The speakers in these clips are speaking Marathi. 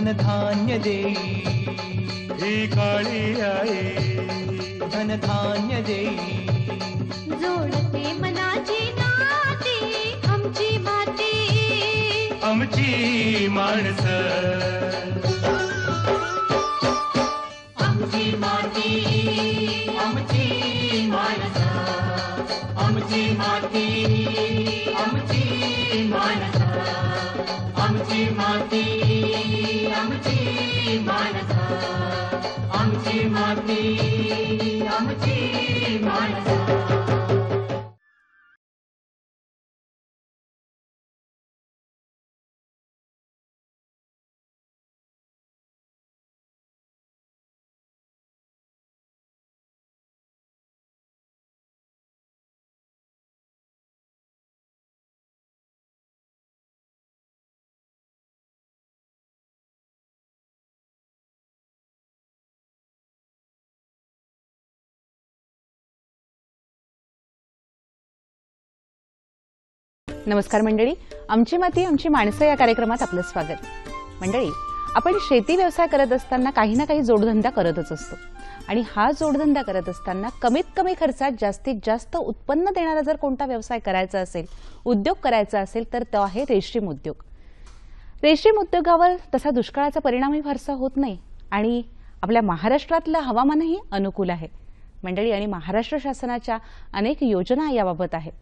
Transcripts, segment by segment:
धनधान्य देई ही काळी आई धनधान्य देई जोडते मनाची नाती आमची माती आमची माणसं आमची माती आमची माणसं आमची माती आमची माणसं आमची माती आमची माणसं आमची माती आमची माणसं नमस्कार मंडळी, आमची माती आमची माणसं या कार्यक्रमात आपलं स्वागत. मंडळी, आपण शेती व्यवसाय करत असताना काही ना काही जोडधंदा करतच असतो आणि हा जोडधंदा करत असताना कमीत कमी खर्चात जास्तीत जास्त उत्पन्न देणारा जर कोणता व्यवसाय करायचा असेल, उद्योग करायचा असेल तर तो आहे रेशीम उद्योग. रेशीम उद्योगावर तसा दुष्काळाचा परिणामही फारसा होत नाही आणि आपल्या महाराष्ट्रातलं हवामानही अनुकूल आहे मंडळी. आणि महाराष्ट्र शासनाच्या अनेक योजना याबाबत आहेत.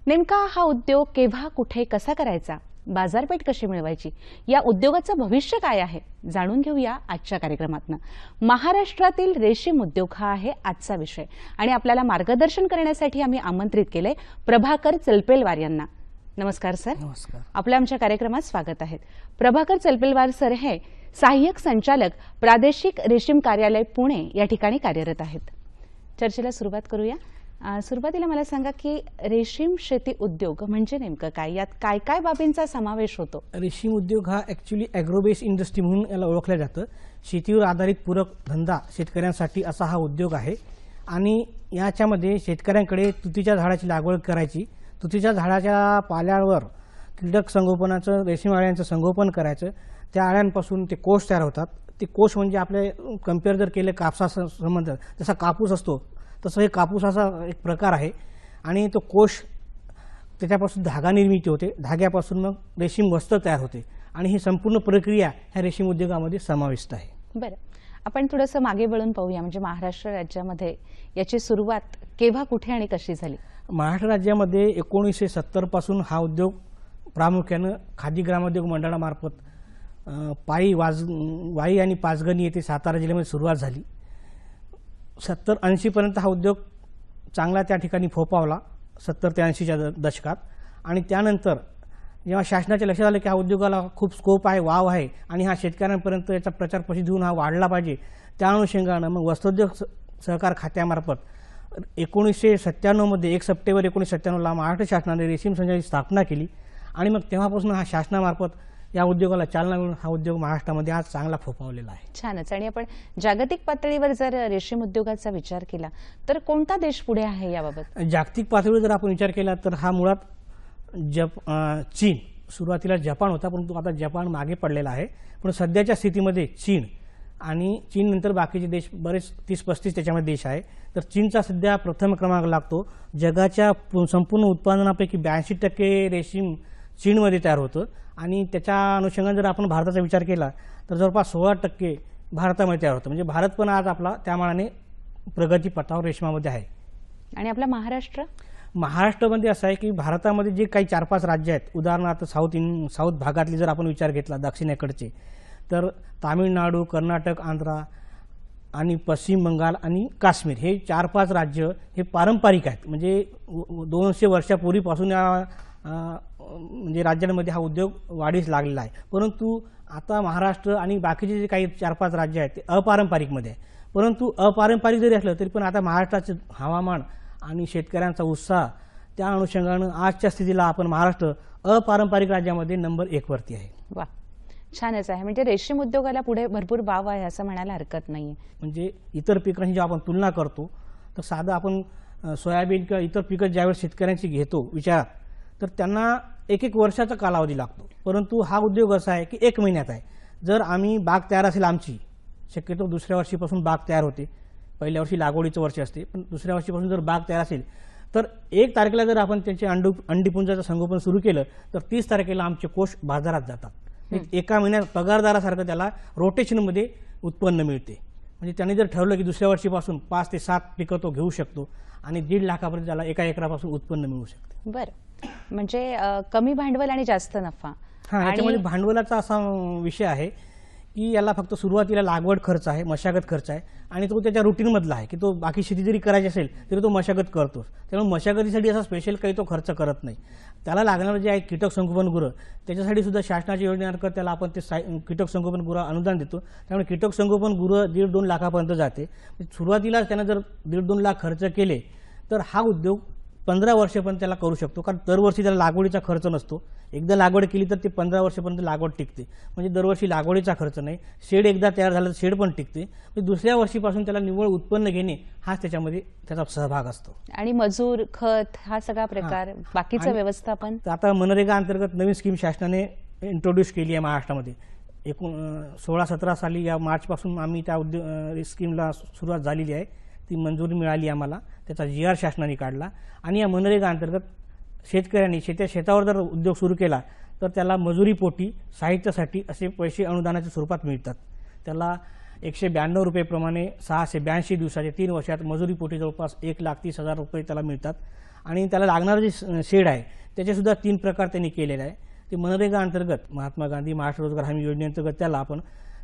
नेमका हा उद्योग केव्हा, कुठे, कसा करायचा, बाजारपेठ कशी मिळवायची, या उद्योगाचं भविष्य काय आहे जाणून घेऊया आजच्या कार्यक्रमातनं. महाराष्ट्रातील रेशीम उद्योग हा आहे आजचा विषय आणि आपल्याला मार्गदर्शन करण्यासाठी आम्ही आमंत्रित केले प्रभाकर चलपेलवार यांना. नमस्कार सर. नमस्कार. आपल्या आमच्या कार्यक्रमात स्वागत आहे. प्रभाकर चलपेलवार सर हे सहाय्यक संचालक प्रादेशिक रेशीम कार्यालय पुणे या ठिकाणी कार्यरत आहेत. चर्चेला सुरुवात करूया. सुरुवातीला मला सांगा की रेशीम शेती उद्योग म्हणजे नेमकं काय, यात काय काय बाबींचा समावेश होतो? रेशीम उद्योग हा ॲक्च्युली ॲग्रोबेस इंडस्ट्री म्हणून याला ओळखलं जातं. शेतीवर आधारित पूरक धंदा शेतकऱ्यांसाठी असा हा उद्योग आहे आणि याच्यामध्ये शेतकऱ्यांकडे तुतीच्या झाडाची लागवड करायची, तुतीच्या झाडाच्या पाल्यावर कीटक संगोपनाचं, रेशीम अळ्यांचं संगोपन करायचं, त्या अळ्यांपासून ते कोष तयार होतात. ते कोष म्हणजे आपले कम्पेअर जर केले कापसा संबंध जसा कापूस असतो तसं हे कापूसाचा एक प्रकार आहे आणि तो कोष त्याच्यापासून धागा निर्मिती होते, धाग्यापासून मग रेशीम वस्त्र तयार होते आणि ही संपूर्ण प्रक्रिया ह्या रेशीम उद्योगामध्ये समाविष्ट आहे. बरं, आपण थोडंसं मागे वळून पाहूया. म्हणजे महाराष्ट्र राज्यामध्ये याची सुरुवात केव्हा, कुठे आणि कशी झाली? महाराष्ट्र राज्यामध्ये 1970 पासून हा उद्योग प्रामुख्यानं खादी ग्रामोद्योग मंडळामार्फत वाई आणि पाचगणी येथे सातारा जिल्ह्यामध्ये सुरुवात झाली. 70-80 पर्यंत हा उद्योग चांगला त्या ठिकाणी फोपावला 70 ते 80च्या दशकात. आणि त्यानंतर जेव्हा शासनाच्या लक्षात आलं की हा उद्योगाला खूप स्कोप आहे, वाव आहे आणि हा शेतकऱ्यांपर्यंत याचा प्रचार प्रसिद्धी होऊन हा वाढला पाहिजे, त्या अनुषंगानं मग वस्त्रोद्योग सहकार खात्यामार्फत 1997 मध्ये 1 सप्टेंबर 1997ला महाराष्ट्र शासनाने रेशीम संघाची स्थापना केली आणि मग तेव्हापासून हा शासनामार्फत या उद्योगाला चालना मिळून हा उद्योग महाराष्ट्रामध्ये आज चांगला फोफावलेला आहे. छानच. आणि आपण जागतिक पातळीवर जर रेशीम उद्योगाचा विचार केला तर कोणता देश पुढे आहे याबाबत? जागतिक पातळीवर जर आपण विचार केला तर हा मुळात चीन, सुरुवातीला जपान होता परंतु आता जपान मागे पडलेला आहे. पण सध्याच्या स्थितीमध्ये चीन आणि चीन नंतर बाकीचे देश बरेच 30-35 त्याच्यामध्ये देश आहे. तर चीनचा सध्या प्रथम क्रमांक लागतो. जगाच्या संपूर्ण उत्पादनापैकी 82% रेशीम चीनमध्ये तयार होतं आणि त्याच्या अनुषंगाने जर आपण भारताचा विचार केला तर जवळपास 16% भारतामध्ये तयार होतं. म्हणजे भारत पण आज आपला त्या मानाने प्रगतीपथावर रेशमामध्ये आहे. आणि आपला महाराष्ट्रामध्ये असं आहे की भारतामध्ये जे काही 4-5 राज्य आहेत, उदाहरणार्थ साऊथ भागातली जर आपण विचार घेतला दक्षिणेकडचे, तर तामिळनाडू, कर्नाटक, आंध्रा आणि पश्चिम बंगाल आणि काश्मीर हे 4-5 राज्य हे पारंपरिक आहेत. म्हणजे 200 वर्षापूर्वीपासून या म्हणजे राज्यांमध्ये हा उद्योग वाढीस लागलेला आहे. परंतु आता महाराष्ट्र आणि बाकीचे जे काही 4-5 राज्य आहेत ते अपारंपरिकमध्ये आहे. परंतु अपारंपरिक जरी असलं तरी पण आता महाराष्ट्राचं हवामान आणि शेतकऱ्यांचा उत्साह त्या अनुषंगानं आजच्या स्थितीला आपण महाराष्ट्र अपारंपरिक राज्यामध्ये नंबर 1 वरती आहे. वा, छानच आहे. म्हणजे रेशीम उद्योगाला पुढे भरपूर वाव आहे असं म्हणायला हरकत नाहीये. म्हणजे इतर पिकांची जेव्हा आपण तुलना करतो तर साधं आपण सोयाबीन किंवा इतर पिकं ज्यावेळेस शेतकऱ्यांची घेतो विचारात तर त्यांना 1-1 वर्षाचा कालावधी लागतो. परंतु हा उद्योग असा आहे की 1 महिन्यात आहे. जर आम्ही बाग तयार असेल आमची, शक्यतो दुसऱ्या वर्षीपासून बाग तयार होते, पहिल्या वर्षी लागवडीचं वर्ष असते, पण दुसऱ्या वर्षीपासून जर बाग तयार असेल तर 1 तारखेला जर आपण त्यांचे अंडीपुंजाचं संगोपन सुरू केलं तर 30 तारखेला आमचे कोष बाजारात जातात. एका महिन्यात पगारदारासारखं त्याला रोटेशनमध्ये उत्पन्न मिळते. म्हणजे त्याने जर ठरवलं की दुसऱ्या वर्षीपासून 5 ते 7 पिकं तो घेऊ शकतो आणि 1.5 लाखापर्यंत त्याला एका एकरापासून उत्पन्न मिळू शकते. बरं, म्हणजे कमी भांडवल आणि जास्त नफा. हां, याच्यामध्ये भांडवलाचा असा विषय आहे की याला फक्त सुरुवातीला लागवड खर्च आहे, मशागत खर्च आहे आणि तो त्याच्या रुटीनमधला आहे की तो बाकी शेती जरी करायची असेल तरी तो मशागत करतोच. त्यामुळे मशागतीसाठी असा स्पेशल काही तो खर्च करत नाही. त्याला लागणारं जे आहे कीटक संगोपनगृह, त्याच्यासाठी सुद्धा शासनाच्या योजनेअंतर्गत त्याला आपण ते कीटक संगोपनगृह अनुदान देतो. त्यामुळे कीटक संगोपनगृह 1.5-2 लाखापर्यंत जाते. सुरुवातीला त्यानं जर 1.5-2 लाख खर्च केले तर हा उद्योग 15 वर्षापर्यंत त्याला करू शकतो, कारण दरवर्षी त्याला लागवडीचा खर्च नसतो. एकदा लागवड केली तर ते 15 वर्षापर्यंत लागवड टिकते. म्हणजे दरवर्षी लागवडीचा खर्च नाही. शेड एकदा तयार झालं तर शेड पण टिकते. म्हणजे दुसऱ्या वर्षीपासून त्याला निव्वळ उत्पन्न घेणे हाच त्याच्यामध्ये त्याचा सहभाग असतो. आणि मजूर, खत हा सगळा प्रकार, बाकीचं व्यवस्थापन. आता मनरेगा अंतर्गत नवीन स्कीम शासनाने इंट्रोड्यूस केली आहे महाराष्ट्रामध्ये. 16-17 साली या मार्चपासून आम्ही त्या स्कीमला सुरुवात झालेली आहे. ती मंजुरी मिळाली आम्हाला, त्याचा GR शासनाने काढला आणि या मनरेगा अंतर्गत शेतकऱ्यांनी शेतावर जर उद्योग सुरू केला तर त्याला मजुरीपोटी साहित्यासाठी असे पैसे अनुदानाच्या स्वरूपात मिळतात. त्याला 192 रुपयेप्रमाणे 682 दिवसाचे 3 वर्षात मजुरीपोटी जवळपास 1,30,000 रुपये त्याला मिळतात. आणि त्याला लागणारं जे शेड आहे त्याचेसुद्धा 3 प्रकार त्यांनी केलेले आहे. ते मनरेगा अंतर्गत महात्मा गांधी महाराष्ट्र रोजगार हमी योजनेअंतर्गत त्याला आपण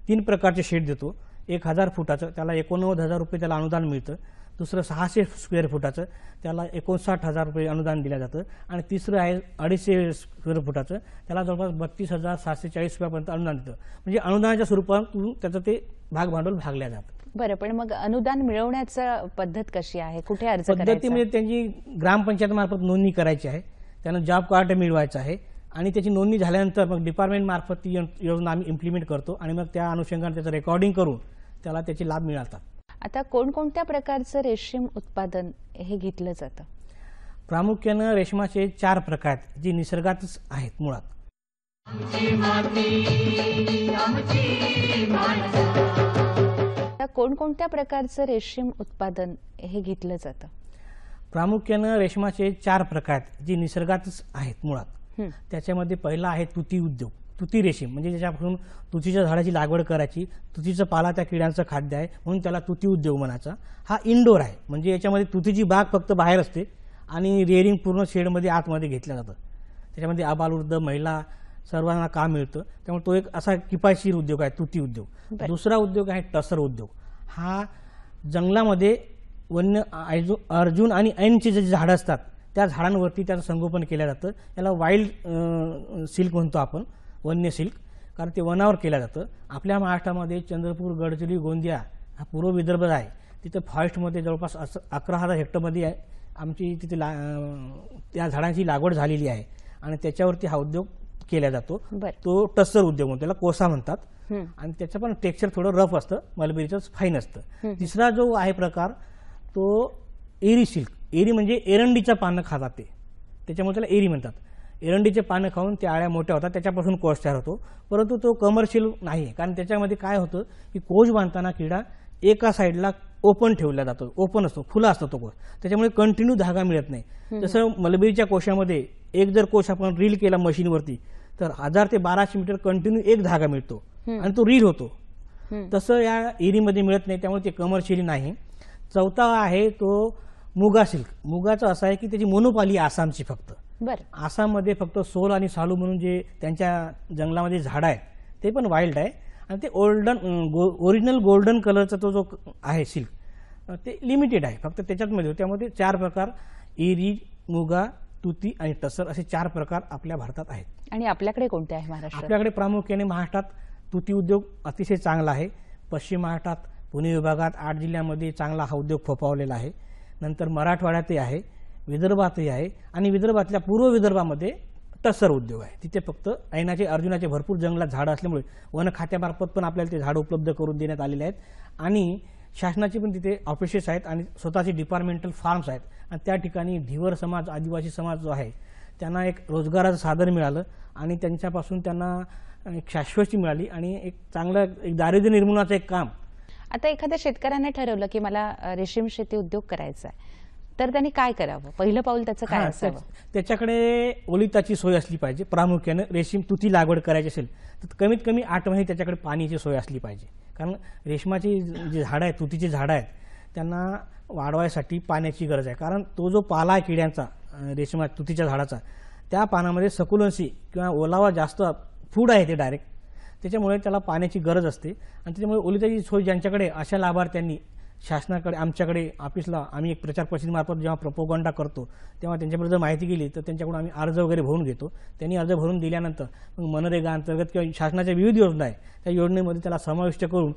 3 प्रकारचे शेड देतो. 1000 फुटाचं त्याला 89,000 रुपये त्याला अनुदान मिळतं. दुसरं 600 स्क्वेअर फुटाचं त्याला 59,000 रुपये अनुदान दिलं जातं. आणि तिसरं आहे 250 स्क्वेअर फुटाचं त्याला जवळपास 32,740 रुपयापर्यंत अनुदान देतं. म्हणजे अनुदानाच्या स्वरूपातून त्याचं ते भागभांडवल भागल्या जातं. बरं, पण मग अनुदान मिळवण्याचं पद्धत कशी आहे, कुठे अर्ज करायचा? पद्धतीमध्ये त्यांची ग्रामपंचायतमार्फत नोंदणी करायची आहे, त्यांना जॉब कार्ड मिळवायचं आहे आणि त्याची नोंदणी झाल्यानंतर मग डिपार्टमेंटमार्फत ती योजना आम्ही इम्प्लिमेंट करतो आणि मग त्या अनुषंगाने त्याचं रेकॉर्डिंग करून त्याला त्याचे लाभ मिळतात. आता कोणकोणत्या प्रकारचं रेशीम उत्पादन हे घेतलं जातं? प्रामुख्यानं रेशमाचे 4 प्रकार आहेत जी निसर्गातच आहेत मुळात. आता कोणकोणत्या प्रकारचं रेशीम उत्पादन हे घेतलं जातं? प्रामुख्यानं रेशमाचे 4 प्रकार आहेत जी निसर्गातच आहेत मुळात. त्याच्यामध्ये पहिला आहे तुती उद्योग. तुती रेशीम म्हणजे ज्याच्यापासून तुतीच्या झाडाची लागवड करायची, तुतीचं पाला त्या किड्यांचं खाद्य आहे म्हणून त्याला तुती उद्योग म्हणायचा. हा इंडोर आहे, म्हणजे याच्यामध्ये तुतीची बाग फक्त बाहेर असते आणि रेअरिंग पूर्ण शेडमध्ये आतमध्ये घेतलं जातं. त्याच्यामध्ये आबालवृद्ध महिला सर्वांना काम मिळतं, त्यामुळे तो एक असा किफायतशीर उद्योग आहे तुती उद्योग. दुसरा उद्योग आहे टसर उद्योग. हा जंगलामध्ये वन्य अर्जुन आणि ऐनची जे झाडं असतात त्या झाडांवरती त्याचं संगोपन केलं जातं. याला वाईल्ड सिल्क म्हणतो आपण, वन्य सिल्क, कारण ते वनावर केलं जातं. आपल्या महाराष्ट्रामध्ये चंद्रपूर, गडचिरोली, गोंदिया हा पूर्व विदर्भ आहे, तिथं फॉरेस्टमध्ये जवळपास 11,000 हेक्टरमध्ये आमची तिथे त्या झाडांची लागवड झालेली आहे आणि त्याच्यावरती हा उद्योग केला जातो. तो टसर उद्योग म्हणतो, त्याला कोसा म्हणतात. आणि त्याचं पण टेक्स्चर थोडं रफ असतं, मलबेरीचं फाईन असतं. तिसरा जो आहे प्रकार तो एरी सिल्क. एरी म्हणजे एरंडीचं पानं खातात ते, त्याच्यामुळे त्याला एरी म्हणतात. एरंडीचे पानं खाऊन त्या आळ्या मोठ्या होतात, त्याच्यापासून कोश तयार होतो. परंतु तो कमर्शियल नाही आहे, कारण त्याच्यामध्ये काय होतं की कोश बांधताना किडा एका साईडला ओपन ठेवला जातो, ओपन असतो, खुला असतो तो कोश, त्याच्यामुळे कंटिन्यू धागा मिळत नाही. जसं मलबेरीच्या कोशामध्ये एक जर कोश आपण रील केला मशीनवरती तर 1000 ते 1200 मीटर कंटिन्यू एक धागा मिळतो आणि तो रील होतो. तसं या एरीमध्ये मिळत नाही, त्यामुळे ते कमर्शियली नाही. चौथा आहे तो मुगा सिल्क. मुगाचं असं आहे की त्याची मोनोपाली आसामची फक्त. आसाममध्ये फक्त सोल आणि सालू म्हणून जे त्यांच्या जंगलामध्ये झाडं आहेत ते पण वाईल्ड आहे आणि ते ओरिजिनल गोल्डन कलरचा तो जो आहे सिल्क ते लिमिटेड आहे, फक्त त्याच्यामध्ये. त्यामध्ये 4 प्रकार एरी, मुगा, तुती आणि टसर असे 4 प्रकार आपल्या भारतात आहेत. आणि आपल्याकडे कोणते आहे महाराष्ट्रात? आपल्याकडे प्रामुख्याने महाराष्ट्रात तुती उद्योग अतिशय चांगला आहे. पश्चिम महाराष्ट्रात पुणे विभागात 8 जिल्ह्यांमध्ये चांगला हा उद्योग फोफावलेला आहे. नंतर मराठवाड्यातही आहे, विदर्भातही आहे आणि विदर्भातल्या पूर्व विदर्भामध्ये टसर उद्योग आहे. तिथे फक्त ऐनाचे, अर्जुनाचे भरपूर जंगलात झाडं असल्यामुळे वन खात्यामार्फत पण आपल्याला ते झाडं उपलब्ध करून देण्यात आलेले आहेत आणि शासनाची पण तिथे ऑफिसेस आहेत आणि स्वतःचे डिपार्टमेंटल फार्म्स आहेत. आणि त्या ठिकाणी धिवर समाज, आदिवासी समाज जो आहे त्यांना एक रोजगाराचं साधन मिळालं आणि त्यांच्यापासून त्यांना एक शाश्वती मिळाली आणि एक चांगलं एक दारिद्र्य निर्मूलनाचं एक काम. आता एखाद्या शेतकऱ्याने ठरवलं की मला रेशीम शेती उद्योग करायचा आहे, तर त्यांनी काय करावं? पहिलं पाऊल त्याचं काय हां, असावं? त्याच्याकडे ओलिताची सोय असली पाहिजे. प्रामुख्याने रेशीम तुती लागवड करायची असेल तर कमीत कमी 8 महिने त्याच्याकडे पाण्याची सोय असली पाहिजे. कारण रेशमाची जी झाडं आहेत, तुतीची झाडं आहेत, त्यांना वाढवायसाठी पाण्याची गरज आहे. कारण तो जो पाला आहे किड्यांचा रेशमा तुतीच्या झाडाचा, त्या पानामध्ये सकुलन्सी किंवा ओलावा जास्त फूड आहे ते डायरेक्ट, त्याच्यामुळे त्याला पाण्याची गरज असते. आणि त्याच्यामुळे ओलिताची सोय ज्यांच्याकडे, अशा लाभार्थ्यांनी शासनाकडे, आमच्याकडे ऑफिसला आम्ही एक प्रचार प्रसिद्धीमार्फत जेव्हा प्रोपोगंडा करतो तेव्हा त्यांच्याबद्दल जर माहिती गेली तर त्यांच्याकडून आम्ही अर्ज वगैरे भरून घेतो. त्यांनी अर्ज भरून दिल्यानंतर मग मनरेगा अंतर्गत किंवा शासनाच्या विविध योजना आहे त्या योजनेमध्ये त्याला समाविष्ट करून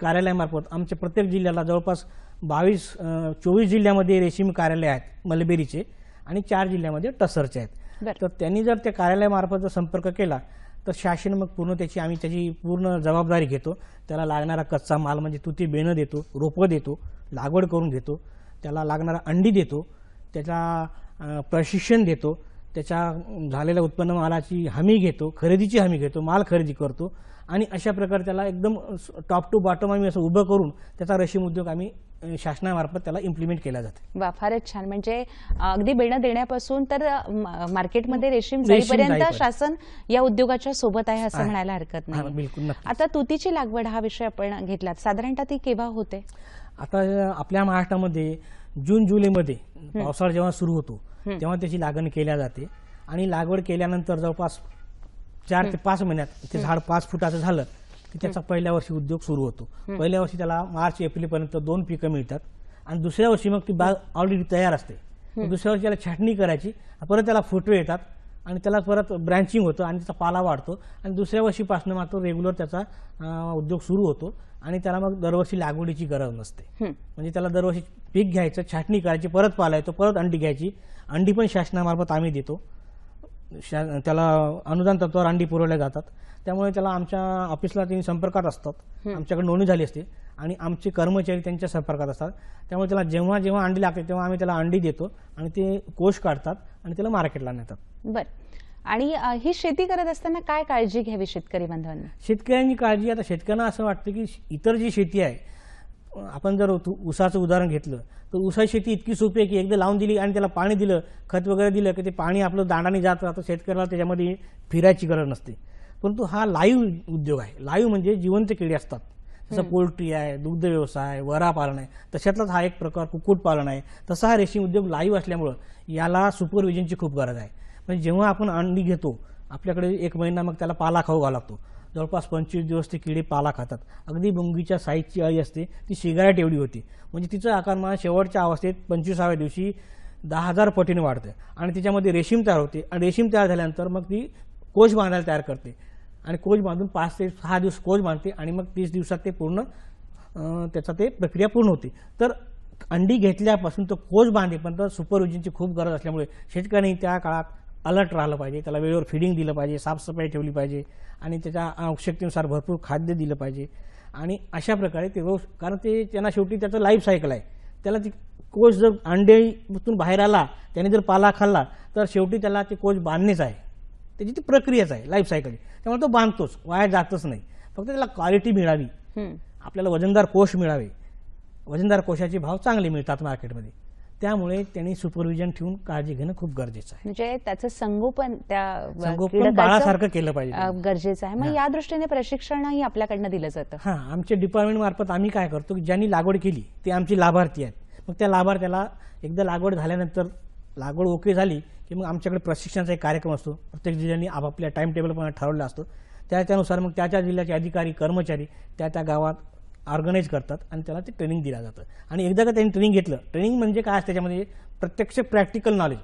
कार्यालयामार्फत आमच्या प्रत्येक जिल्ह्याला जवळपास 24 जिल्ह्यामध्ये रेशीम कार्यालय आहेत मलबेरीचे आणि 4 जिल्ह्यामध्ये टसरचे आहेत. बरं. तर त्यांनी जर त्या कार्यालयामार्फत जर संपर्क केला तर शासन मग पूर्ण आम्ही त्याची पूर्ण जबाबदारी घेतो. त्याला लागणारा कच्चा माल म्हणजे तुती बेणं देतो, रोपं देतो, लागवड करून देतो, त्याला लागणारा अंडी देतो, त्याला प्रशिक्षण देतो, त्याच्या झालेल्या उत्पन्न मालाची हमी घेतो, खरेदीची हमी घेतो, माल खरेदी करतो आणि अशा प्रकारे त्याला एकदम टॉप टू बॉटम आम्ही असं उभं करून त्याचा रेशीम उद्योग आम्ही शासनामार्फत त्याला इम्प्लिमेंट केला जाते. वा, फारच छान. म्हणजे अगदी बेणं देण्यापासून तर मार्केटमध्ये रेशीम रेशीम जाईपर्यंत जाईपर्यंत. शासन या उद्योगाच्या सोबत आहे असं म्हणायला हरकत हां, नाही. बिलकुल नक्की. आता तुतीची लागवड हा विषय आपण घेतला, साधारणतः ती केव्हा होते? आता आपल्या महाराष्ट्रामध्ये जून जुलैमध्ये पावसाळा जेव्हा सुरू होतो तेव्हा त्याची लागण केल्या जाते आणि लागवड केल्यानंतर जवळपास 4 ते 5 महिन्यात ते झाड 5 फुटाचं झालं की त्याचा पहिल्या वर्षी उद्योग सुरू होतो. पहिल्या वर्षी त्याला मार्च एप्रिलपर्यंत 2 पिकं मिळतात आणि दुसऱ्या वर्षी मग ती बाग ऑलरेडी तयार असते. दुसऱ्या वर्षी त्याला छाटणी करायची, परत त्याला फुटवे येतात आणि त्याला परत ब्रँचिंग होतं आणि त्याचा पाला वाढतो आणि दुसऱ्या वर्षीपासून मात्र रेग्युलर त्याचा उद्योग सुरू होतो आणि त्याला मग दरवर्षी लागवडीची गरज नसते. म्हणजे त्याला दरवर्षी पीक घ्यायचं, छाटणी करायची, परत पाला येतो, परत अंडी घ्यायची. अंडी पण शासनामार्फत आम्ही देतो, त्याला अनुदान तत्वावर अंडी पुरवल्या जातात. त्यामुळे त्याला आमच्या ऑफिसला त्यांनी संपर्कात असतात, आमच्याकडे नोंदणी झाली असते आणि आमचे कर्मचारी त्यांच्या संपर्कात असतात. त्यामुळे त्याला जेव्हा जेव्हा अंडी लागते तेव्हा आम्ही त्याला अंडी देतो आणि ते कोष काढतात आणि त्याला मार्केटला नेतात. बरं. आणि ही शेती करत असताना काय काळजी घ्यावी शेतकरी बांधवांनी? शेतकऱ्यांनी काळजी, आता शेतकऱ्यांना असं वाटतं की इतर जी शेती आहे, आपण जर ऊसाचं उदाहरण घेतलं तर ऊसाची शेती इतकी सोपी आहे की एकदा लावून दिली आणि त्याला पाणी दिलं, खत वगैरे दिलं की ते पाणी आपलं दांडाने जात राहतं, शेतकऱ्याला त्याच्यामध्ये फिरायची गरज नसते. परंतु हा लाईव्ह उद्योग आहे. लाईव्ह म्हणजे जिवंत किडे असतात, जसं पोल्ट्री आहे, दुग्ध व्यवसाय, वरा पालन आहे, तशातलाच हा एक प्रकार कुक्कुटपालन आहे. तसा हा रेशीम उद्योग लाईव्ह असल्यामुळं याला सुपरविजनची खूप गरज आहे. म्हणजे जेव्हा आपण अंडी घेतो आपल्याकडे 1 महिना मग त्याला पाला खाऊ घालावा लागतो. जवळपास 25 दिवस ते किडे पाला खातात. अगदी मुंगीच्या साईजची अळी असते, ती सिगारेट एवढी होती. म्हणजे तिचं आकारमान शेवटच्या अवस्थेत 25व्या दिवशी 10,000 पटीने वाढतं आणि तिच्यामध्ये रेशीम तयार होते आणि रेशीम तयार झाल्यानंतर मग ती कोश बांधायला तयार करते आणि कोश बांधून 5 ते 6 दिवस कोश बांधते आणि मग 30 दिवसात ते पूर्ण त्याचा ते प्रक्रिया पूर्ण होते. तर अंडी घेतल्यापासून तो कोश बांधेपर्यंत सुपरविजनची खूप गरज असल्यामुळे शेतकऱ्यांनी त्या काळात अलर्ट राहिलं पाहिजे, त्याला वेळेवर फिडिंग दिलं पाहिजे, साफसफाई ठेवली पाहिजे आणि त्याच्या आवश्यकतेनुसार भरपूर खाद्य दिलं पाहिजे. आणि अशा प्रकारे ते रोज, कारण ते त्यांना शेवटी त्याचं लाईफ सायकल आहे, त्याला ती कोश जर अंड्यातून बाहेर आला, त्याने जर पाला खाल्ला तर शेवटी त्याला ते कोश बांधणेच आहे, त्याची ती प्रक्रियाच आहे, लाईफ सायकल. त्यामुळे तो बांधतोच, वाया जातच नाही. फक्त त्याला क्वालिटी मिळावी, आपल्याला वजनदार कोश मिळावे, वजनदार कोशाचे भाव चांगले मिळतात मार्केटमध्ये. त्यामुळे त्यांनी सुपरविजन ठेवून काळजी घेणं खूप गरजेचं आहे. म्हणजे त्याचं संगोपन त्या संगोपन बाळासारखं केलं पाहिजे, गरजेचं आहे. मग या दृष्टीने प्रशिक्षणही आपल्याकडनं दिलं जातं. हां, आमच्या डिपार्टमेंट मार्फत आम्ही काय करतो की ज्यांनी लागवड केली ते आमची लाभार्थी आहेत. मग त्या लाभार्थ्याला एकदा लागवड झाल्यानंतर, लागवड ओके झाली की मग आमच्याकडे प्रशिक्षणाचा एक कार्यक्रम असतो. प्रत्येक जिल्ह्यांनी आपापल्या टाइम टेबल पण ठरवलं असतं. त्यानुसार मग त्या जिल्ह्याचे अधिकारी, कर्मचारी त्या गावात ऑर्गनाईज करतात आणि त्याला ते ट्रेनिंग दिलं जातं. आणि एकदा का त्यांनी ट्रेनिंग घेतलं, ट्रेनिंग म्हणजे काय असतं त्याच्यामध्ये प्रत्यक्ष प्रॅक्टिकल नॉलेज.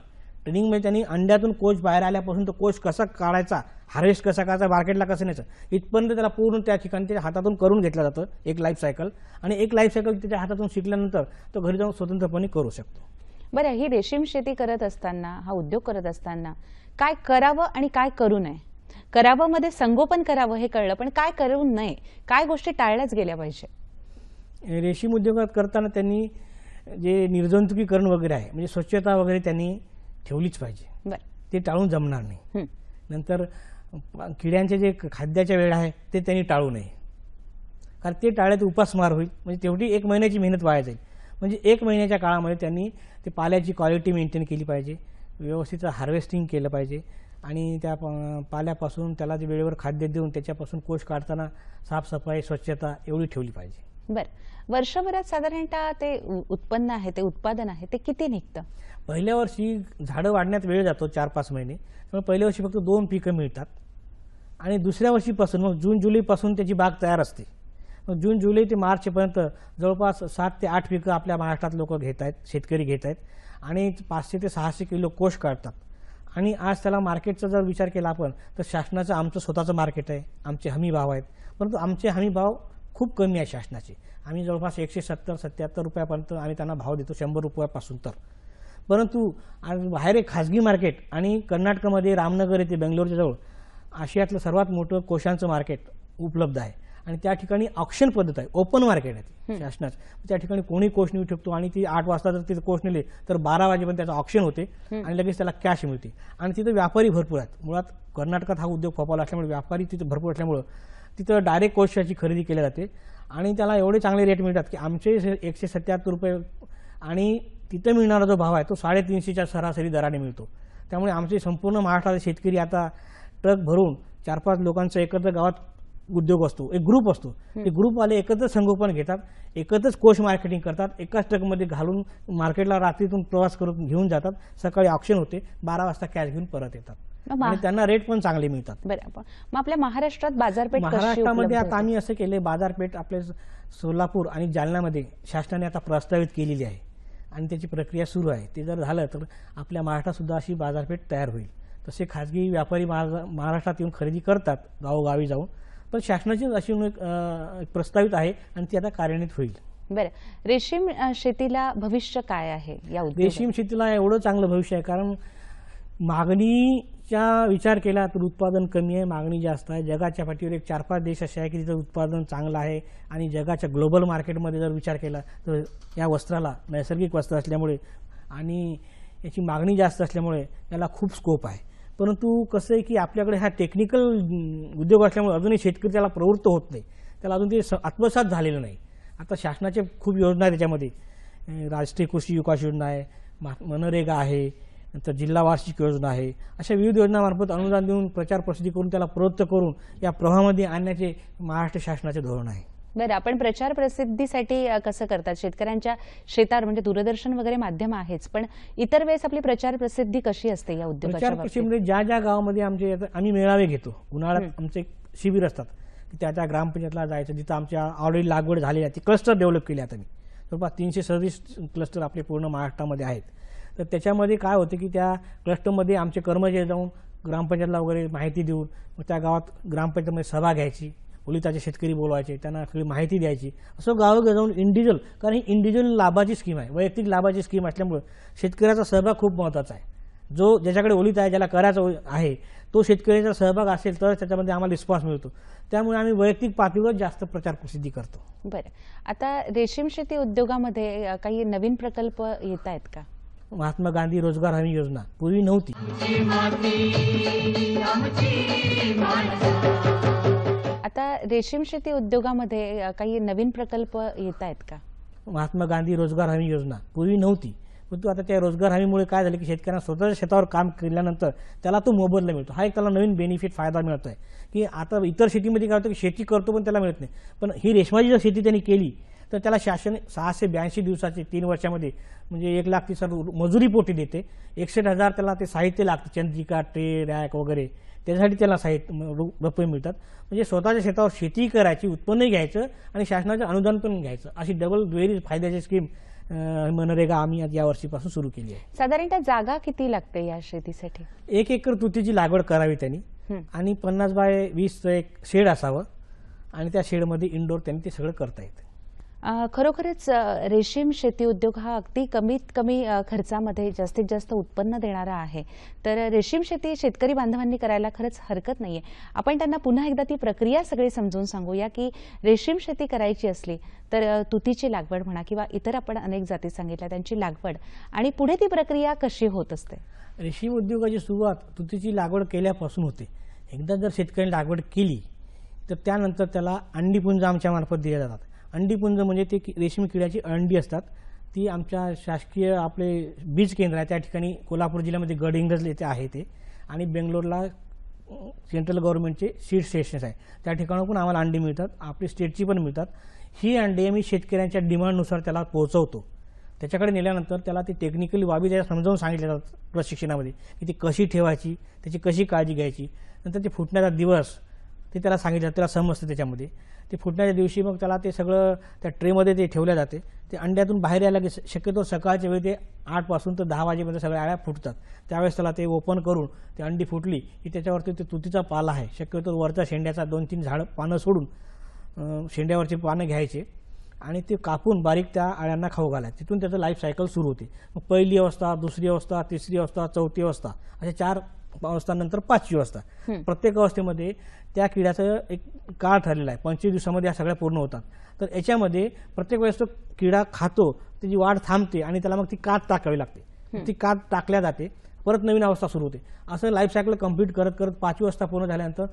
ट्रेनिंग म्हणजे त्यांनी अंड्यातून कोश बाहेर आल्यापासून तो कोश कसा काढायचा, हार्वेस्ट कसा करायचा, मार्केटला कसं न्यायचं, इथपर्यंत त्याला पूर्ण त्या ठिकाणी त्याच्या हातातून करून घेतलं जातं एक लाईफ सायकल. आणि एक लाईफ सायकल त्याच्या हातातून शिकल्यानंतर तो घरी जाऊन स्वतंत्रपणे करू शकतो. बरं, ही रेशीम शेती करत असताना, हा उद्योग करत असताना काय करावं आणि काय करू नये? करावं मध्ये संगोपन करावं हे कळलं, पण काय करू नये, काय गोष्टी टाळल्याच गेल्या पाहिजे? रेशीम उद्योगात करताना त्यांनी जे निर्जंतुकीकरण वगैरे आहे, म्हणजे स्वच्छता वगैरे त्यांनी ठेवलीच पाहिजे, बरं, ते टाळून जमणार नाही. नंतर किड्यांचे जे खाद्याच्या वेळ आहे ते त्यांनी टाळू नये, कारण ते टाळले तर उपासमार होईल, म्हणजे तेवढी 1 महिन्याची मेहनत वाया जाईल. म्हणजे 1 महिन्याच्या काळामध्ये त्यांनी ते पाल्याची क्वालिटी मेंटेन केली पाहिजे, व्यवस्थित हार्वेस्टिंग केलं पाहिजे आणि त्या पाल्यापासून त्याला जे वेळेवर खाद्य देऊन त्याच्यापासून कोष काढताना साफसफाई स्वच्छता एवढी ठेवली पाहिजे. बरं, वर्षभरात साधारणतः ते उत्पन्न आहे, ते उत्पादन आहे, ते किती निघतं? पहिल्या वर्षी झाडं वाढण्यात वेळ जातो 4-5 महिने, त्यामुळे पहिल्या वर्षी फक्त 2 पिकं मिळतात आणि दुसऱ्या वर्षीपासून मग जून जुलैपासून त्याची बाग तयार असते. मग जून जुलै ते मार्चपर्यंत जवळपास 7 ते 8 पिकं आपल्या महाराष्ट्रात लोक घेत आहेत, शेतकरी घेत आहेत आणि 500 ते 600 किलो कोष काढतात. आणि आज त्याला मार्केटचा जर विचार केला आपण तर शासनाचं आमचं स्वतःचं मार्केट आहे, आमचे हमी भाव आहेत, परंतु आमचे हमी भाव खूप कमी आहे शासनाचे. आम्ही जवळपास 170-77 रुपयापर्यंत आम्ही त्यांना भाव देतो 100 रुपयापासून. तर परंतु आज बाहेर एक खाजगी मार्केट आणि कर्नाटकमध्ये रामनगर येथे बेंगलोरच्या जवळ आशियातलं सर्वात मोठं कोशांचं मार्केट उपलब्ध आहे आणि त्या ठिकाणी ऑक्शन पद्धत आहे, ओपन मार्केट आहे शासनाचं. त्या ठिकाणी कोणी कोष नेऊ शकतो आणि ती 8 वाजता जर तिथे कोष नेले तर 12 वाजेपर्यंत त्याचं ऑक्शन होते आणि लगेच त्याला कॅश मिळते. आणि तिथे व्यापारी भरपूर आहेत. मुळात कर्नाटकात हा उद्योग फोफावला असल्यामुळे व्यापारी तिथे भरपूर असल्यामुळं तिथं डायरेक्ट कोशाची खरेदी केली जाते आणि त्याला एवढे चांगले रेट मिळतात की आमचे 177 रुपये आणि तिथं मिळणारा जो भाव आहे तो 350च्या सरासरी दराने मिळतो. त्यामुळे आमचे संपूर्ण महाराष्ट्राचे शेतकरी आता ट्रक भरून 4-5 लोकांचा एकत्र गावात उद्योग असतो, एक ग्रुप असतो, ते ग्रुपवाले एकत्र संगोपन घेतात, एकत्रच कोष मार्केटिंग करतात, एकाच ट्रकमध्ये घालून मार्केटला रात्रीतून प्रवास करून घेऊन जातात, सकाळी ऑक्शन होते, 12 वाजता कॅश घेऊन परत येतात आणि त्यांना रेट पण चांगले मिळतात. बरं, मग आपल्या महाराष्ट्रात बाजारपेठ कशी महाराष्ट्रामध्ये उपलब्ध आता आम्ही असं केले, बाजारपेठ आपल्या सोलापूर आणि जालन्यामध्ये शासनाने आता प्रस्तावित केलेली आहे आणि त्याची प्रक्रिया सुरू आहे. ते जर झालं तर आपल्या महाराष्ट्रात सुद्धा अशी बाजारपेठ तयार होईल. तसे खाजगी व्यापारी महाराष्ट्रात येऊन खरेदी करतात गावोगावी जाऊन, पण शासनाची अशी एक प्रस्तावित आहे आणि ती आता कार्यान्वित होईल. बरं, रेशीम शेतीला भविष्य काय आहे या उद्योगात? रेशीम शेतीला एवढं चांगलं भविष्य आहे, कारण मागणीचा विचार केला तर उत्पादन कमी आहे, मागणी जास्त आहे. जगाच्या पाठीवर एक 4-5 देश असे आहे की तिथं उत्पादन चांगलं आहे आणि जगाच्या ग्लोबल मार्केटमध्ये जर विचार केला तर या वस्त्राला नैसर्गिक वस्त्र असल्यामुळे आणि याची मागणी जास्त असल्यामुळे याला खूप स्कोप आहे. परंतु कसं आहे की आपल्याकडे हा टेक्निकल उद्योग असल्यामुळे अजूनही शेतकरी त्याला प्रवृत्त होत नाही, त्याला अजून ते आत्मसात झालेलं नाही. आता शासनाचे खूप योजना आहे त्याच्यामध्ये, राष्ट्रीय कृषी विकास योजना आहे, मनरेगा आहे, नंतर जिल्हा वार्षिक योजना आहे, अशा विविध योजनांमार्फत अनुदान देऊन प्रचार प्रसिद्धी करून त्याला प्रवृत्त करून या प्रवाहामध्ये आणण्याचे महाराष्ट्र शासनाचे धोरण आहे. बरं, आपण प्रचार प्रसिद्धीसाठी कसं करतात? शेतकऱ्यांच्या शेतावर म्हणजे दूरदर्शन वगैरे माध्यम आहेच, पण इतर वेळेस आपली प्रचार प्रसिद्धी कशी असते या उद्योगाच्या प्रचार बाबतीत? प्रसिद्धीमध्ये ज्या गावामध्ये आम्ही मेळावे घेतो, उन्हाळ्यात आमचे शिबिर असतात, त्या ग्रामपंचायतला जायचं जिथं आमच्या ऑलरेडी लागवड झालेली आहे, ती क्लस्टर डेव्हलप केली आता मी जवळपास 337 क्लस्टर आपले पूर्ण महाराष्ट्रामध्ये आहेत. तर त्याच्यामध्ये काय होते की त्या क्लस्टरमध्ये आमचे कर्मचारी जाऊन ग्रामपंचायतला वगैरे माहिती देऊन मग त्या गावात ग्रामपंचायतमध्ये सभा घ्यायची, ओलिताचे शेतकरी बोलवायचे, त्यांना सगळी माहिती द्यायची, असं गावोगावी जाऊन इंडिव्हिज्युअल, कारण ही इंडिव्हिज्युअल लाभाची स्कीम आहे, वैयक्तिक लाभाची स्कीम असल्यामुळे शेतकऱ्याचा सहभाग खूप महत्त्वाचा आहे. जो ज्याच्याकडे ओलित आहे, ज्याला करायचं आहे, तो शेतकऱ्याचा सहभाग असेल तर त्याच्यामध्ये आम्हाला रिस्पॉन्स मिळतो. त्यामुळे आम्ही वैयक्तिक पातळीवर जास्त प्रचार प्रसिद्धी करतो. बरं, आता रेशीम शेती उद्योगामध्ये काही नवीन प्रकल्प येत आहेत का? महात्मा गांधी रोजगार हमी योजना पूर्वी नव्हती. आता रेशीम शेती उद्योगामध्ये काही नवीन प्रकल्प येत आहेत का? महात्मा गांधी रोजगार हमी योजना पूर्वी नव्हती, परंतु आता त्या रोजगार हमीमुळे काय झालं की शेतकऱ्यांना स्वतःच्या शेतावर काम केल्यानंतर त्याला तो मोबदला मिळतो. हा एक त्याला नवीन बेनिफिट फायदा मिळतो आहे की आता इतर शेतीमध्ये काय होतं की शेती करतो पण त्याला मिळत नाही, पण ही रेशमाची जर शेती त्यांनी केली तर त्याला शासन 682 दिवसाचे 3 वर्षामध्ये म्हणजे 1,30,000 मजुरी पोटी देते. 61,000 त्याला ते साहित्य लागतं, चंद्रिका, ट्रे, रॅक वगैरे, त्याच्यासाठी त्याला रुपये मिळतात. म्हणजे स्वतःच्या शेतावर शेती करायची, उत्पन्न घ्यायचं आणि शासनाचं अनुदान पण घ्यायचं, अशी डबल व्हेरी फायद्याची स्कीम मनरेगा आम्ही या वर्षीपासून सुरू केली आहे. साधारणतः जागा किती लागते या शेतीसाठी? 1 एकर तुतीची लागवड करावी त्यांनी आणि 50 बाय 20 एक शेड असावं आणि त्या शेडमध्ये इंडोर त्यांनी ते सगळं करता येतं. खरोखरच रेशीम शेती उद्योग हा अगदी कमीत कमी खर्चामध्ये जास्तीत जास्त उत्पन्न देणारा आहे. तर रेशीम शेती शेतकरी बांधवांनी करायला खरंच हरकत नाहीये. आपण त्यांना पुन्हा एकदा ती प्रक्रिया सगळी समजून सांगूया की रेशीम शेती करायची असली तर तुतीची लागवड म्हणा किंवा इतर आपण अनेक जाती सांगितल्या त्यांची लागवड आणि पुढे ती प्रक्रिया कशी होत असते. रेशीम उद्योगाची सुरुवात तुतीची लागवड केल्यापासून होते. एकदा जर शेतकऱ्यांनी लागवड केली तर त्यानंतर त्याला अंडीपुंज आमच्या मार्फत दिल्या जातात. अंडीपुंज म्हणजे ते रेशीम किड्याची अंडी असतात. ती आमच्या शासकीय आपले बीज केंद्र आहे त्या ठिकाणी कोल्हापूर जिल्ह्यामध्ये गडहिंग्लज येथे आहे ते, आणि बेंगलोरला सेंट्रल गव्हर्नमेंटचे सीड स्टेशन्स आहे त्या ठिकाणी पण आम्हाला अंडी मिळतात, आपली स्टेटची पण मिळतात. ही अंडी आम्ही शेतकऱ्यांच्या डिमांडनुसार त्याला पोहोचवतो. त्याच्याकडे नेल्यानंतर त्याला ती टेक्निकली बाबी त्याला समजावून सांगितल्या जातात प्रशिक्षणामध्ये की ती कशी ठेवायची, त्याची कशी काळजी घ्यायची. नंतर ते फुटण्याचा दिवस ते त्याला सांगितलं, त्याला समजतं त्याच्यामध्ये. ते फुटण्याच्या दिवशी मग त्याला ते सगळं त्या ट्रेमध्ये ते ठेवल्या जाते. ते अंड्यातून बाहेर यायला की शक्यतो सकाळच्या वेळी ते 8 पासून तर 10 वाजेपर्यंत सगळ्या अळ्या फुटतात. त्यावेळेस त्याला ते ओपन करून ते अंडी फुटली की त्याच्यावरती ते तुतीचा पाला आहे, शक्यतो वरच्या शेंड्याचा 2-3 झाडं पानं सोडून शेंड्यावरची पानं घ्यायचे आणि ते कापून बारीक त्या अळ्यांना खाऊ घालायचं. तिथून त्याचं लाईफ सायकल सुरू होते. मग पहिली अवस्था, दुसरी अवस्था, तिसरी अवस्था, चौथी अवस्था, अशा 4 अवस्थांनंतर 5वी अवस्था. प्रत्येक अवस्थेमध्ये त्या किड्याचं एक काळ ठरलेला आहे. 25 दिवसामध्ये या सगळ्या पूर्ण होतात. तर याच्यामध्ये प्रत्येक वेळेस तो किडा खातो, त्याची वाढ थांबते आणि त्याला मग ती कात टाकावी लागते. ती कात टाकल्या जाते, परत नवीन अवस्था सुरू होते. असं लाईफ सायकल कंप्लीट करत करत 5वी अवस्था पूर्ण झाल्यानंतर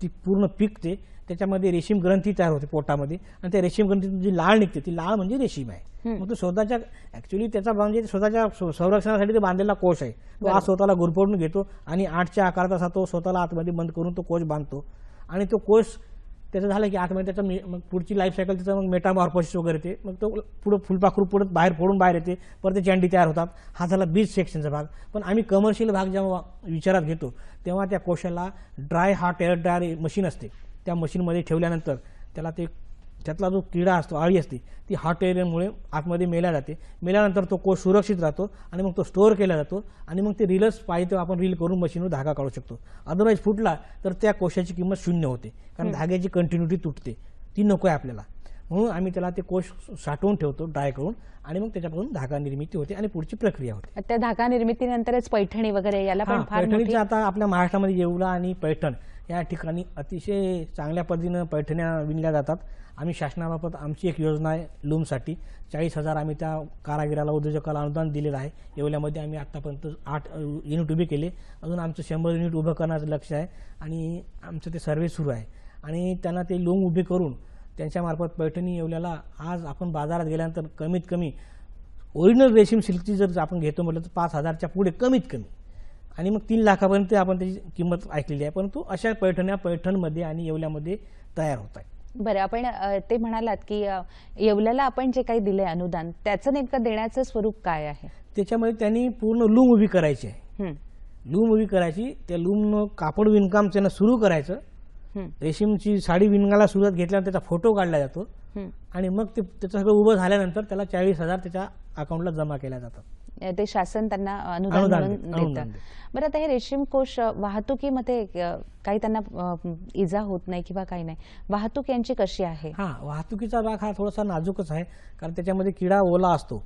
ती पूर्ण पिकते. त्याच्यामध्ये रेशीम ग्रंथी तयार होते पोटामध्ये आणि त्या रेशीम ग्रंथीतून जी लाळ निघते ती लाळ म्हणजे रेशीम आहे. मग तो स्वतःच्या ऍक्च्युली त्याचा म्हणजे स्वतःच्या संरक्षणासाठी ते बांधलेला कोश आहे. तो आज स्वतःला गुरफडून घेतो आणि 8च्या आकारात असा तो स्वतःला आतमध्ये बंद करून तो कोश बांधतो. आणि तो कोश त्याचं झालं की आतमध्ये त्याचं मग पुढची लाईफ सायकल त्याचं मग मेटामॉर्फोसिस वगैरे ते मग तो पुढं फुलपाखरू पुढे बाहेर येते, परत त्याची अंडी तयार होतात. हा झाला बीज सेक्शनचा भाग. पण आम्ही कमर्शियल भाग जेव्हा विचारात घेतो तेव्हा त्या कोशाला dry hot air dryer machine असते. त्या मशीनमध्ये ठेवल्यानंतर त्याला ते त्यातला जो किडा असतो, अळी असते, ती हॉट एअरमुळे आतमध्ये मेल्या जाते. मेल्यानंतर तो कोश सुरक्षित राहतो आणि मग तो स्टोअर केला जातो आणि मग ते रीलच पाहिजे तेव्हा आपण रील करून मशीनवर धागा काढू शकतो. अदरवाईज फुटला तर त्या कोशाची किंमत 0 होते, कारण धाग्याची कंटिन्युटी तुटते, ती नको आहे आपल्याला. म्हणून आम्ही त्याला ते कोश साठवून ठेवतो ड्राय करून आणि मग त्याच्यापासून धागा निर्मिती होते आणि पुढची प्रक्रिया होते. त्या धागा निर्मितीनंतरच पैठणी वगैरे याला पण फार पैठणीचं आता आपल्या महाराष्ट्रामध्ये येवला आणि पैठण या ठिकाणी अतिशय चांगल्या पद्धतीनं पैठण्या विणल्या जातात. आम्ही शासनामार्फत आमची एक योजना आहे लूमसाठी. 40,000 आम्ही त्या कारागिराला उद्योजकाला अनुदान दिलेलं आहे. येवल्यामध्ये आम्ही आतापर्यंत 8 युनिट उभे केले. अजून आमचं 100 युनिट उभं करण्याचं लक्ष आहे आणि आमचं ते सर्व्हे सुरू आहे. आणि त्यांना ते लूम उभे करून त्यांच्यामार्फत पैठणी येवल्याला आज आपण बाजारात गेल्यानंतर कमीत कमी ओरिजिनल रेशीम सिल्कची जर आपण घेतो म्हटलं तर 5,000च्या पुढे कमीत कमी, आणि मग 3 लाखापर्यंत आपण त्याची किंमत ऐकलेली आहे. परंतु अशा पैठण्या पैठणमध्ये आणि येवल्यामध्ये तयार होत आहेत. बरं, आपण ते म्हणालात की येवल्याला आपण जे काही दिले अनुदान त्याचं नेमकं देण्याचं स्वरूप काय आहे? त्याच्यामध्ये त्यांनी पूर्ण लूम उभी करायची आहे. लूम उभी करायची, त्या लूमनं कापड विणकाम त्यांना सुरू करायचं. रेशीमची साडी विणकामाला सुरुवात घेतल्यानंतर त्याचा फोटो काढला जातो आणि मग ते त्याचं सगळं उभं झाल्यानंतर त्याला 40,000 त्याच्या अकाउंटला जमा केल्या जातात. ते शासन त्यांना अनुदान म्हणून देतं. बरं, आता हे रेशीम कोश वाहतुकीमध्ये काही त्यांना इजा होत नाही किंवा काही नाही, वाहतूक यांची कशी आहे? वाहतुकीचा भाग हा थोडासा नाजूकच आहे, कारण त्याच्यामध्ये किडा ओला असतो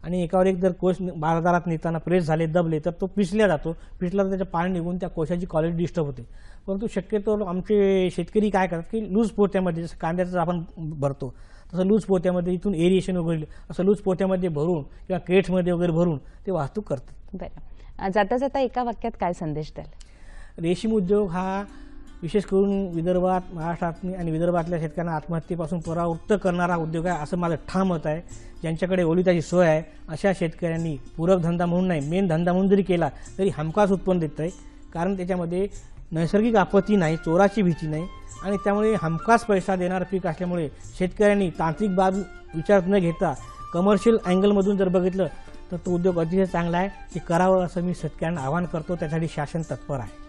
आणि एकावर एक जर कोश बाजारात नेताना प्रेस झाले, दबले तर तो पिसल्या जातो. पिसला तर त्याचं पाणी निघून त्या कोशाची क्वालिटी डिस्टर्ब होते. परंतु शक्यतो आमचे शेतकरी काय करतात की लूज पोत्यामध्ये, जसं कांद्याचं आपण भरतो तसं लूज पोत्यामध्ये इथून एरिएशन वगैरे असं लूज पोत्यामध्ये भरून किंवा क्रेट्समध्ये वगैरे भरून ते वाहतूक करतात. बरं, जाता जाता एका वाक्यात काय संदेश द्याल? रेशीम उद्योग हा विशेष करून विदर्भात, महाराष्ट्रात आणि विदर्भातल्या शेतकऱ्यांना आत्महत्येपासून परावृत्त करणारा उद्योग आहे असं माझं ठाम मत आहे. ज्यांच्याकडे ओलिताची सोय आहे अशा शेतकऱ्यांनी पूरक धंदा म्हणून नाही, मेन धंदा म्हणून जरी केला तरी हमखास उत्पन्न देत आहे. कारण त्याच्यामध्ये नैसर्गिक आपत्ती नाही, चोराची भीती नाही आणि त्यामुळे हमखास पैसा देणारं पीक असल्यामुळे शेतकऱ्यांनी तांत्रिक बाब विचारात न घेता कमर्शियल अँगलमधून जर बघितलं तर तो उद्योग अतिशय चांगला आहे. ते करावं असं मी शेतकऱ्यांना आवाहन करतो. त्यासाठी शासन तत्पर आहे.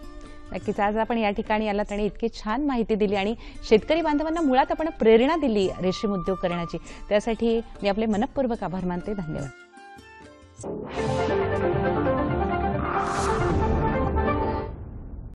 नक्कीच आज आपण या ठिकाणी आलात आणि इतकी छान माहिती दिली आणि शेतकरी बांधवांना मुळात आपण प्रेरणा दिली रेशीम उद्योग करण्याची. त्यासाठी मी आपले मनपूर्वक आभार मानते. धन्यवाद.